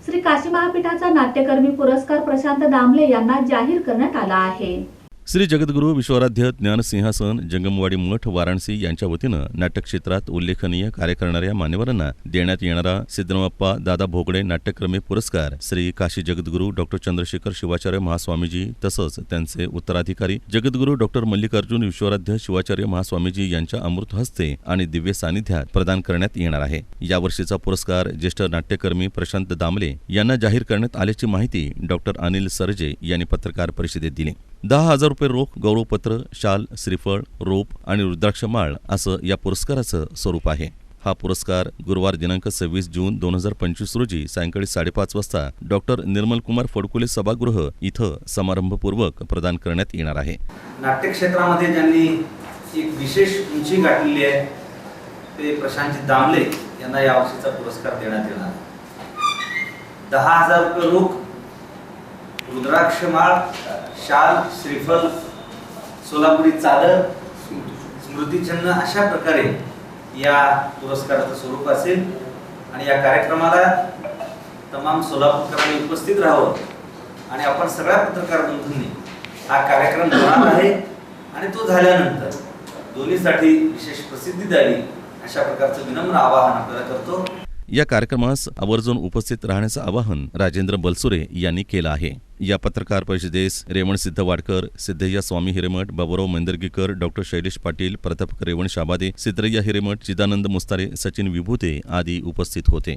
श्री काशी महापीठाचा नाट्यकर्मी पुरस्कार प्रशांत दामले यांना जाहीर करण्यात आला आहे। श्री जगद्गुरू विश्वाराध्य ज्ञान सिंहासन जंगमवाडी मठ वाराणसी यांच्या वतीनं नाट्य क्षेत्रात उल्लेखनीय कार्य करणाऱ्या मान्यवरांना देण्यात येणारा सिद्धरामप्पा दादा भोगडे नाट्यकर्मी पुरस्कार श्री काशी जगद्गुरू डॉक्टर चंद्रशेखर शिवाचार्य महास्वामीजी तसंच त्यांचे उत्तराधिकारी जगद्गुरू डॉक्टर मल्लिकार्जुन विश्वाराध्य शिवाचार्य महास्वामीजी यांच्या अमृत हस्ते आणि दिव्य सानिध्यात प्रदान करण्यात येणार आहे। यावर्षीचा पुरस्कार ज्येष्ठ नाट्यकर्मी प्रशांत दामले यांना जाहीर करण्यात आल्याची माहिती डॉक्टर अनिल सरजे यांनी पत्रकार परिषदेत दिली। 10,000 रुपये रोख, गौरवपत्र, शाल, श्रीफळ, रोप आणि रुद्राक्षमाळ असं या पुरस्काराचं स्वरूप आहे। हा पुरस्कार गुरुवार दिनांक 26 जून 2025 रोजी सायंकाळी 5:30 वाजता डॉक्टर निर्मलकुमार फडकुले सभागृह इथं समारंभपूर्वक प्रदान करण्यात येणार आहे। नाट्य क्षेत्रामध्ये ज्यांनी एक विशेष उंची गाठलेली आहे ते प्रशांत दामले यांना यावर्षीचा पुरस्कार देण्यात येणार आहे। 10,000 रुपये रोख, रुद्राक्षमाळ, शाल, श्रीफल, सोलापुरी चादर, स्मृतिचिन्ह अशा प्रकारे या पुरस्काराचं स्वरूप असेल आणि या कार्यक्रमाला तमाम सोलापूरकरांनी उपस्थित राहावं आणि आपण सगळ्या पत्रकार बंधूंनी हा कार्यक्रम होणार आहे आणि तो झाल्यानंतर दोन्हीसाठी विशेष प्रसिद्धी द्यावी अशा प्रकारचं विनम्र आवाहन आपल्याला करतो। या कार्यक्रमास आवर्जून उपस्थित राहण्याचं आवाहन राजेंद्र बलसुरे यांनी केलं आहे। या पत्रकार परिषदेस रेवण सिद्धवाडकर, सिद्धय्या स्वामी हिरेमठ, बाबुराव मंदरगीकर, डॉक्टर शैलेश पाटील, प्राध्यापक रेवण शाबादे, सिद्धय्या हिरेमठ, चिदानंद मुस्तारे, सचिन विभूते आदी उपस्थित होते।